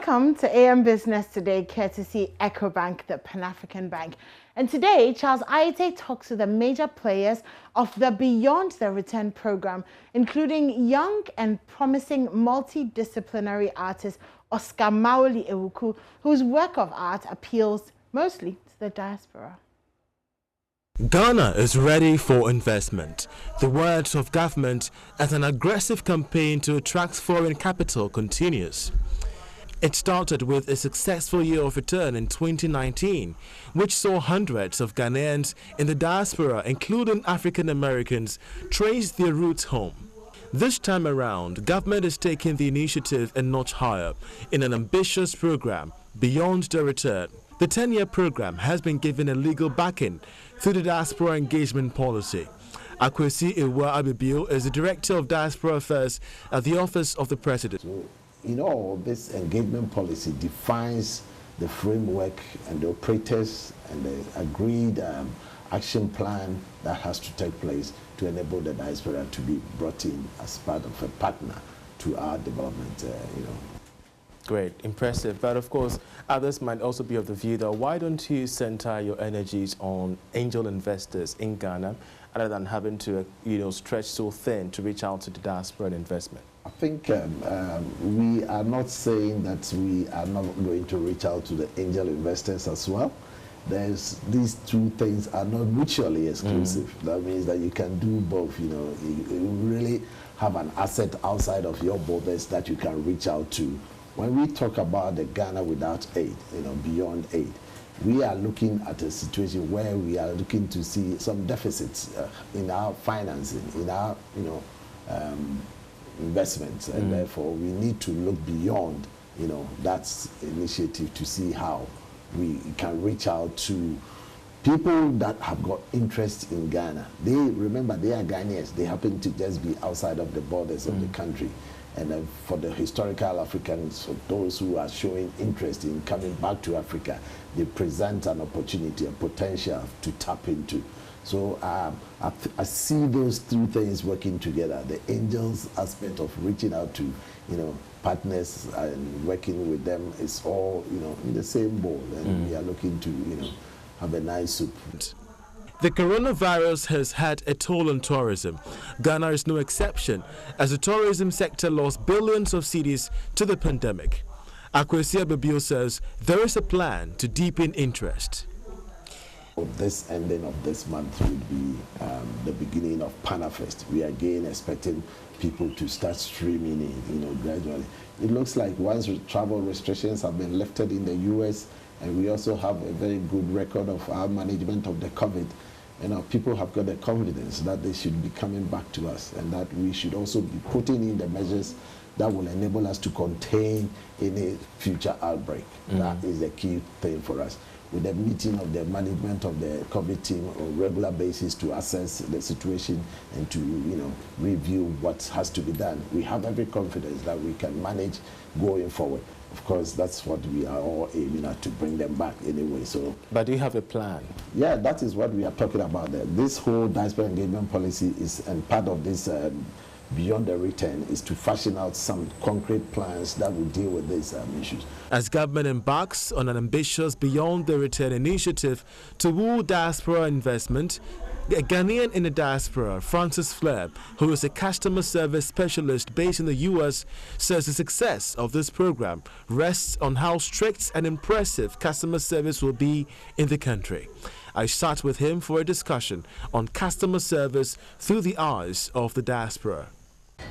Welcome to AM Business Today, courtesy EcoBank, the Pan-African Bank. And today, Charles Ayete talks to the major players of the Beyond the Return program, including young and promising multidisciplinary artist Oscar Maoli Ewuku, whose work of art appeals mostly to the diaspora. Ghana is ready for investment. The words of government as an aggressive campaign to attract foreign capital continues. It started with a successful year of return in 2019, which saw hundreds of Ghanaians in the diaspora, including African Americans, trace their roots home. This time around, government is taking the initiative a notch higher in an ambitious program, Beyond the Return. The 10-year program has been given a legal backing through the Diaspora Engagement Policy. Akwesi Ewa Abibio is the Director of Diaspora Affairs at the Office of the President. This engagement policy defines the framework and the operators and the agreed action plan that has to take place to enable the diaspora to be brought in as part of a partner to our development. Great, impressive. But of course, others might also be of the view that why don't you center your energies on angel investors in Ghana rather than having to, stretch so thin to reach out to the diaspora and investment? I think we are not saying that we are not going to reach out to the angel investors as well. These two things are not mutually exclusive. That means that you can do both. You really have an asset outside of your borders that you can reach out to. When we talk about the Ghana without aid, beyond aid, we are looking at a situation where we are looking to see some deficits in our financing, in our, investments, and therefore we need to look beyond, that initiative to see how we can reach out to people that have got interest in Ghana. They are Ghanaians. They happen to just be outside of the borders of the country. And for the historical Africans, for those who are showing interest in coming back to Africa, they present an opportunity, a potential to tap into. So I see those two things working together. The angels aspect of reaching out to, partners and working with them is all, in the same bowl. And we are looking to, have a nice soup. The coronavirus has had a toll on tourism. Ghana is no exception, as the tourism sector lost billions of cedis to the pandemic. Akwesi Abibio says there is a plan to deepen interest. This ending of this month would be the beginning of Panafest. We are again expecting people to start streaming in, gradually. It looks like once travel restrictions have been lifted in the US, and we also have a very good record of our management of the COVID, people have got the confidence that they should be coming back to us, and that we should also be putting in the measures that will enable us to contain any future outbreak. That is the key thing for us. With the meeting of the management of the COVID team on a regular basis to assess the situation and to review what has to be done, we have every confidence that we can manage going forward. Of course, that's what we are all aiming at, to bring them back anyway. So, but do you have a plan? Yeah, that is what we are talking about there. This whole diaspora engagement policy is, and part of this Beyond the Return is to fashion out some concrete plans that will deal with these issues. As government embarks on an ambitious Beyond the Return initiative to woo diaspora investment, a Ghanaian in the diaspora, Francis Flair, who is a customer service specialist based in the U.S., says the success of this program rests on how strict and impressive customer service will be in the country. I sat with him for a discussion on customer service through the eyes of the diaspora.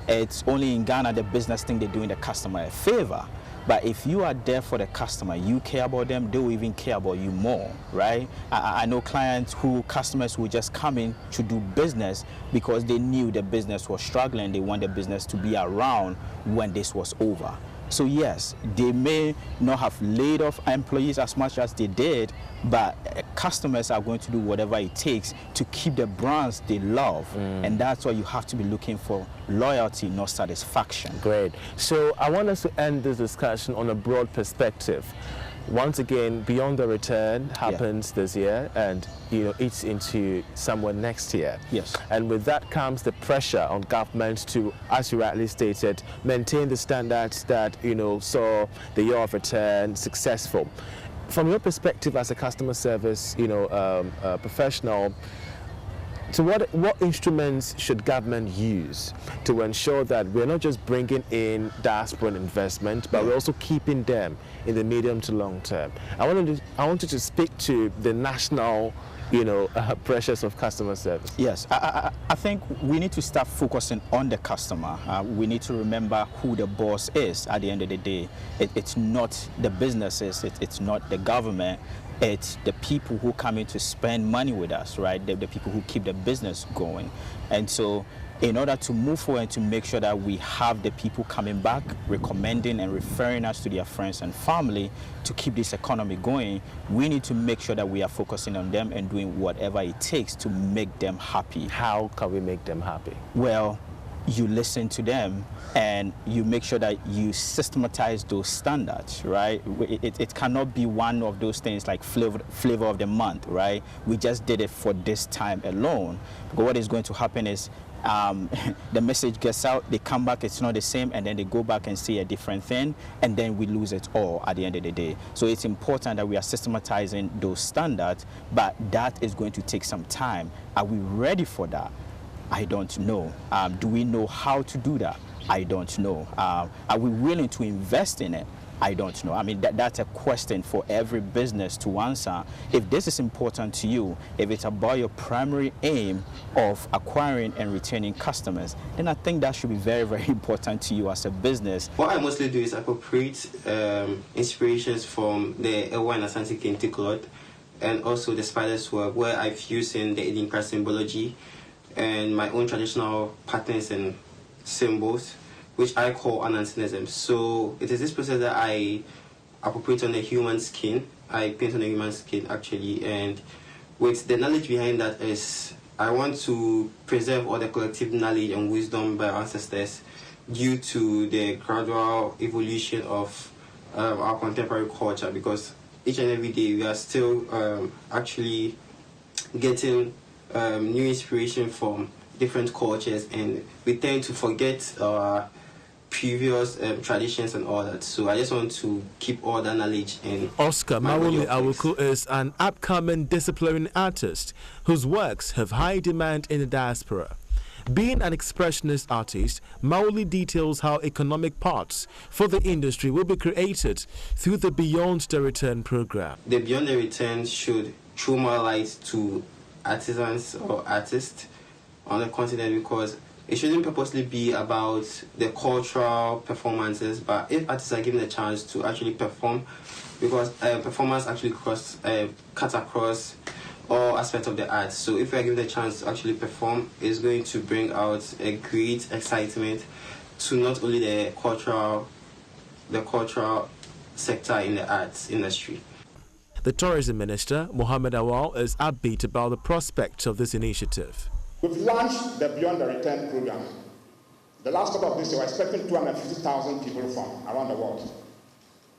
It's only in Ghana the business think they're doing the customer a favor. But if you are there for the customer, you care about them, they will even care about you more, right? I know customers who just come in to do business because they knew the business was struggling. They want the business to be around when this was over. So yes, they may not have laid off employees as much as they did, but customers are going to do whatever it takes to keep the brands they love. And that's why you have to be looking for loyalty, not satisfaction. Great. So I want us to end this discussion on a broad perspective. Once again, Beyond the Return happens this year, and it's into somewhere next year. Yes. And with that comes the pressure on government to, as you rightly stated, maintain the standards that saw the Year of Return successful. From your perspective as a customer service professional, so what instruments should government use to ensure that we're not just bringing in diaspora investment, but we're also keeping them in the medium to long term? I wanted to speak to the national, pressures of customer service. Yes, I think we need to start focusing on the customer. We need to remember who the boss is at the end of the day. It's not the businesses, it's not the government. It's the people who come in to spend money with us, right? The people who keep the business going. And so in order to move forward and to make sure that we have the people coming back, recommending and referring us to their friends and family to keep this economy going, we need to make sure that we are focusing on them and doing whatever it takes to make them happy. How can we make them happy? Well, you listen to them and you make sure that you systematize those standards, right? It cannot be one of those things like flavor of the month, right? We just did it for this time alone. Because what is going to happen is the message gets out, they come back, it's not the same, and then they go back and say a different thing, and then we lose it all at the end of the day. So it's important that we are systematizing those standards, but that is going to take some time. Are we ready for that? I don't know. Do we know how to do that? I don't know. Are we willing to invest in it? I don't know. I mean, that's a question for every business to answer. If this is important to you, if it's about your primary aim of acquiring and retaining customers, then I think that should be very, very important to you as a business. What I mostly do is appropriate inspirations from the Ewa and Asante Kente cloth and also the spider's web, where I've used in the Idinkra symbology and my own traditional patterns and symbols, which I call anansinism. So it is this process that I appropriate on the human skin. I paint on the human skin actually, and with the knowledge behind that is I want to preserve all the collective knowledge and wisdom by our ancestors due to the gradual evolution of our contemporary culture, because each and every day we are still actually getting new inspiration from different cultures, and we tend to forget our previous traditions and all that. So I just want to keep all that knowledge. And Oscar Mawuli Awuku is an upcoming disciplinary artist whose works have high demand in the diaspora. Being an expressionist artist, Mawuli details how economic paths for the industry will be created through the Beyond the Return program. The Beyond the Return should throw more light to artisans or artists on the continent, because it shouldn't purposely be about the cultural performances, but if artists are given a chance to actually perform, because performance actually cuts across all aspects of the arts. So if we are given a chance to actually perform, it's going to bring out a great excitement to not only the cultural sector in the arts industry. The tourism minister, Mohammed Awal, is upbeat about the prospects of this initiative. We've launched the Beyond the Return program. The last couple of days, we were expecting 250,000 people from around the world,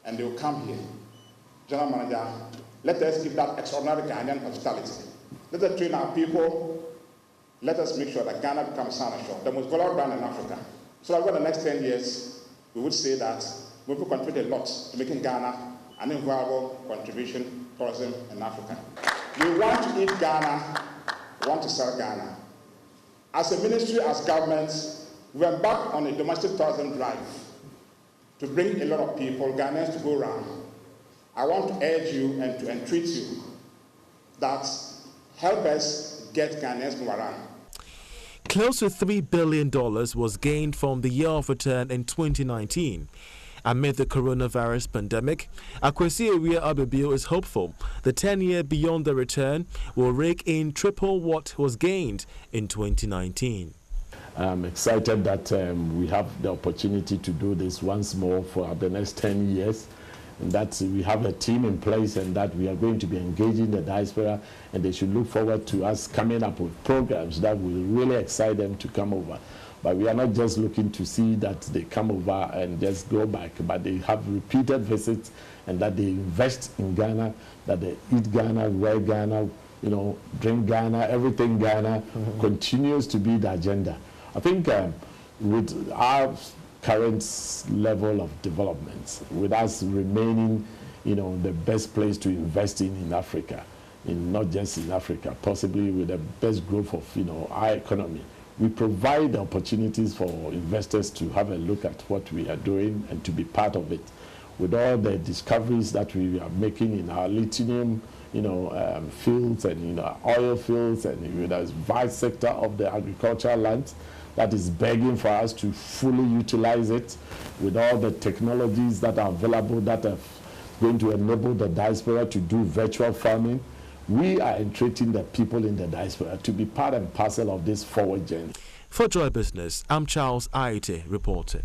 and they will come here. General Manager, let us keep that extraordinary Ghanaian hospitality. Let us train our people. Let us make sure that Ghana becomes Shore, the most valuable brand in Africa. So that over the next 10 years, we would say that we will contribute a lot to making Ghana an invaluable contribution to tourism in Africa. We want to eat Ghana, we want to sell Ghana. As a ministry, as governments, we embark on a domestic tourism drive to bring a lot of people, Ghanaians, to go around. I want to urge you and to entreat you that help us get Ghanaians to around. Close to $3 billion was gained from the Year of Return in 2019. Amid the coronavirus pandemic, Akwesi Ewia Abibio is hopeful the 10-year Beyond the Return will rake in triple what was gained in 2019. I'm excited that we have the opportunity to do this once more for the next 10 years. And that we have a team in place, and that we are going to be engaging the diaspora, and they should look forward to us coming up with programs that will really excite them to come over. But we are not just looking to see that they come over and just go back, but they have repeated visits and that they invest in Ghana, that they eat Ghana, wear Ghana, you know, drink Ghana, everything Ghana continues to be the agenda. I think with our current level of development, with us remaining, you know, the best place to invest in Africa, not just in Africa, possibly with the best growth of, you know, our economy, we provide opportunities for investors to have a look at what we are doing and to be part of it. With all the discoveries that we are making in our lithium, you know, fields and, you know, oil fields, and with a vast sector of the agricultural land that is begging for us to fully utilize it, with all the technologies that are available that are going to enable the diaspora to do virtual farming. We are entreating the people in the diaspora to be part and parcel of this forward journey. For Joy Business, I'm Charles Aite reporting.